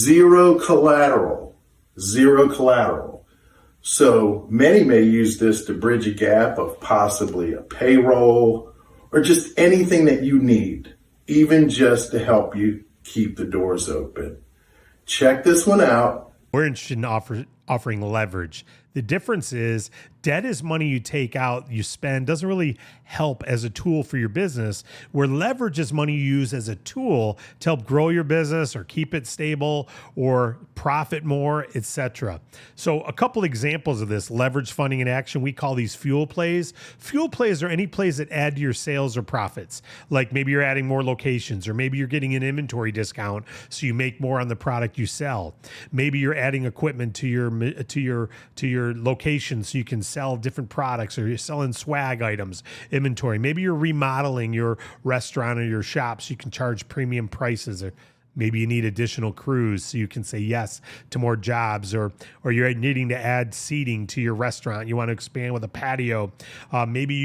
Zero collateral. Zero collateral. So many may use this to bridge a gap of possibly a payroll or just anything that you need, even just to help you keep the doors open. Check this one out. We're interested in offering leverage. The difference is debt is money you take out, you spend, doesn't really help as a tool for your business, where leverage is money you use as a tool to help grow your business or keep it stable or profit more, etc. So a couple examples of this leverage funding in action, we call these fuel plays. Fuel plays are any plays that add to your sales or profits. Like maybe you're adding more locations, or maybe you're getting an inventory discount so you make more on the product you sell. Maybe you're adding equipment to your location so you can sell different products, or you're selling swag items, inventory. Maybe you're remodeling your restaurant or your shop so you can charge premium prices, or maybe you need additional crews so you can say yes to more jobs, or you're needing to add seating to your restaurant. You want to expand with a patio. Maybe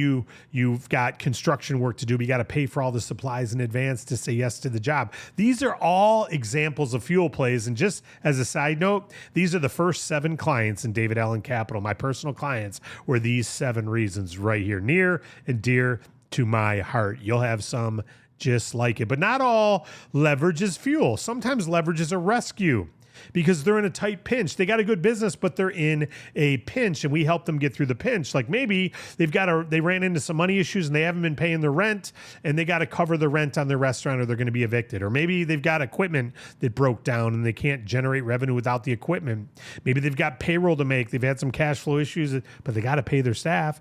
you've got construction work to do, but you got to pay for all the supplies in advance to say yes to the job. These are all examples of fuel plays. And just as a side note, these are the first 7 clients in David Allen Capital. My personal clients were these 7 reasons right here, near and dear to my heart. You'll have some just like it. But not all leverage is fuel. Sometimes leverage is a rescue because they're in a tight pinch. They got a good business, but they're in a pinch, and we help them get through the pinch. Like maybe they ran into some money issues and they haven't been paying their rent, and they got to cover the rent on their restaurant or they're going to be evicted. Or maybe they've got equipment that broke down and they can't generate revenue without the equipment. Maybe they've got payroll to make. They've had some cash flow issues, but they got to pay their staff.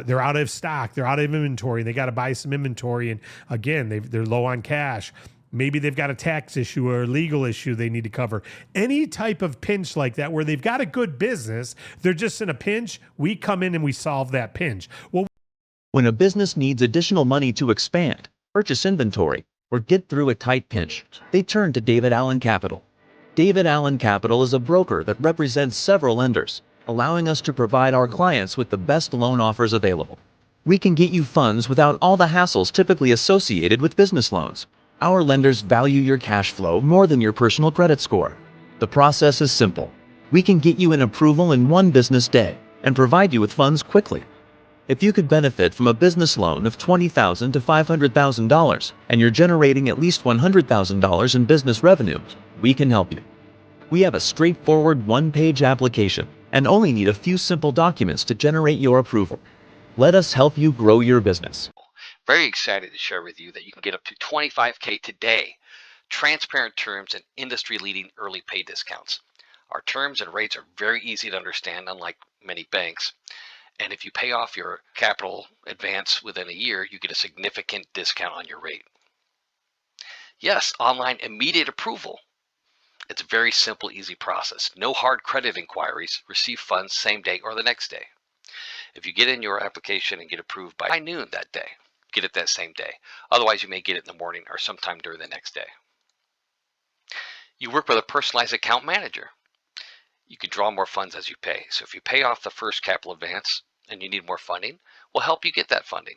They're out of stock. They're out of inventory. And they got to buy some inventory. And again, they're low on cash. Maybe they've got a tax issue or a legal issue they need to cover. Any type of pinch like that where they've got a good business, they're just in a pinch, we come in and we solve that pinch. Well, when a business needs additional money to expand, purchase inventory, or get through a tight pinch, they turn to David Allen Capital. David Allen Capital is a broker that represents several lenders, allowing us to provide our clients with the best loan offers available. We can get you funds without all the hassles typically associated with business loans. Our lenders value your cash flow more than your personal credit score. The process is simple. We can get you an approval in 1 business day and provide you with funds quickly. If you could benefit from a business loan of $20,000 to $500,000 and you're generating at least $100,000 in business revenue, we can help you. We have a straightforward 1-page application and only need a few simple documents to generate your approval. Let us help you grow your business. Very excited to share with you that you can get up to $25K today, transparent terms and industry-leading early pay discounts. Our terms and rates are very easy to understand, unlike many banks. And if you pay off your capital advance within a year, you get a significant discount on your rate. Yes, online immediate approval. It's a very simple, easy process. No hard credit inquiries. Receive funds same day or the next day. If you get in your application and get approved by noon that day, get it that same day. Otherwise, you may get it in the morning or sometime during the next day. You work with a personalized account manager. You can draw more funds as you pay. So if you pay off the first capital advance and you need more funding, we'll help you get that funding.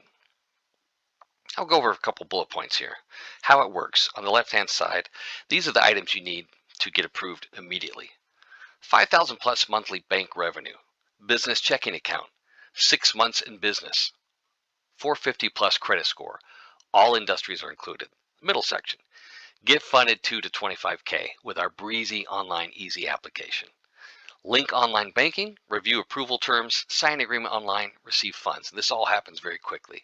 I'll go over a couple bullet points here. How it works. On the left-hand side, these are the items you need to get approved immediately. 5,000 plus monthly bank revenue, business checking account, 6 months in business, 450 plus credit score. All industries are included. Middle section. Get funded 2 to 25K with our Breezy online easy application. Link online banking, review approval terms, sign agreement online, receive funds. And this all happens very quickly.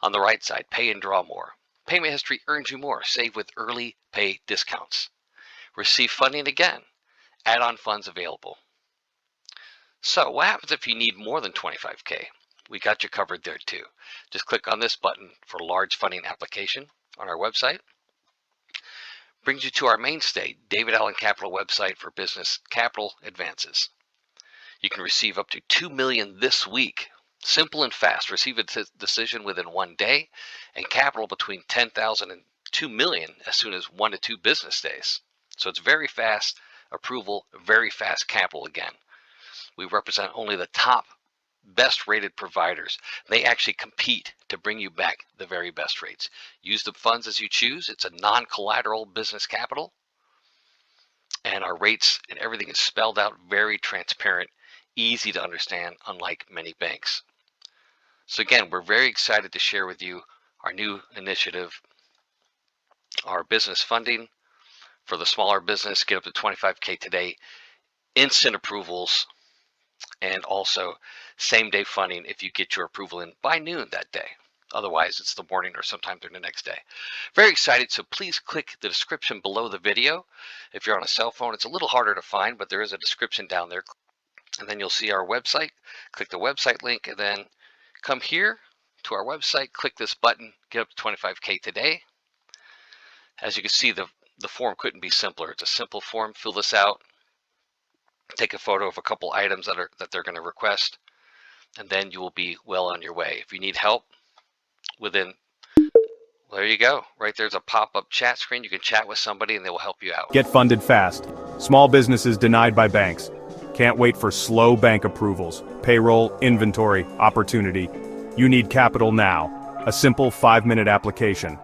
On the right side, pay and draw more. Payment history earns you more. Save with early pay discounts. Receive funding again. Add-on funds available. So what happens if you need more than 25K? We got you covered there too. Just click on this button for large funding application on our website. Brings you to our mainstay, David Allen Capital website for business capital advances. You can receive up to $2 million this week. Simple and fast. Receive a decision within 1 day and capital between $10,000 and $2 million as soon as 1 to 2 business days. So it's very fast approval, very fast capital again. We represent only the top best rated providers. They actually compete to bring you back the very best rates. Use the funds as you choose. It's a non-collateral business capital. And our rates and everything is spelled out, very transparent, easy to understand, unlike many banks. So again, we're very excited to share with you our new initiative, our business funding for the smaller business. Get up to 25K today, instant approvals, and also same day funding if you get your approval in by noon that day. Otherwise, it's the morning or sometime during the next day. Very excited, so please click the description below the video. If you're on a cell phone, it's a little harder to find, but there is a description down there. And then you'll see our website. Click the website link, and then come here to our website, click this button, get up to 25K today. As you can see, the form couldn't be simpler. It's a simple form. Fill this out. Take a photo of a couple items that they're going to request, and then you will be well on your way. If you need help, there you go. Right there's a pop-up chat screen. You can chat with somebody and they will help you out. Get funded fast. Small businesses denied by banks. Can't wait for slow bank approvals. Payroll, inventory, opportunity. You need capital now. A simple 5-minute application.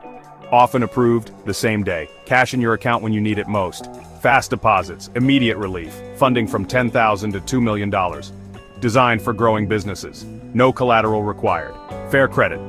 Often approved the same day. Cash in your account when you need it most. Fast deposits, immediate relief. Funding from $10,000 to $2 million. Designed for growing businesses. No collateral required. Fair credit.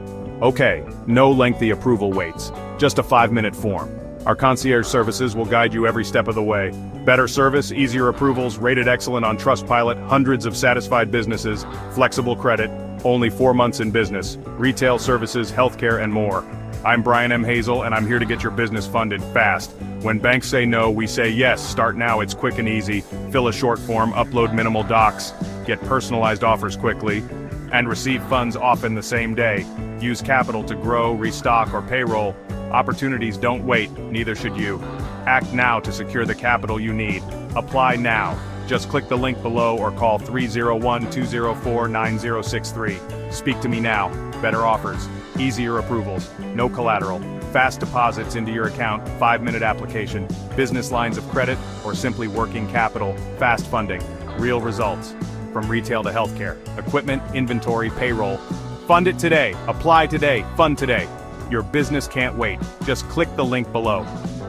Okay, no lengthy approval waits. Just a 5-minute form. Our concierge services will guide you every step of the way. Better service, easier approvals, rated excellent on Trustpilot, hundreds of satisfied businesses, flexible credit, only 4 months in business, retail services, healthcare, and more. I'm Brian M. Hazel, and I'm here to get your business funded fast. When banks say no, we say yes. Start now, it's quick and easy. Fill a short form, upload minimal docs, get personalized offers quickly, and receive funds often the same day. Use capital to grow, restock, or payroll. Opportunities don't wait, neither should you. Act now to secure the capital you need. Apply now. Just click the link below or call 301-204-9063. Speak to me now. Better offers, easier approvals, no collateral, fast deposits into your account, 5-minute application, business lines of credit, or simply working capital, fast funding, real results. From retail to healthcare, equipment, inventory, payroll. Fund it today, apply today, fund today. Your business can't wait. Just click the link below.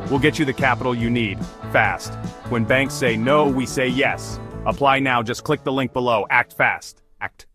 We'll get you the capital you need, fast. When banks say no, we say yes. Apply now, just click the link below. Act fast. Act.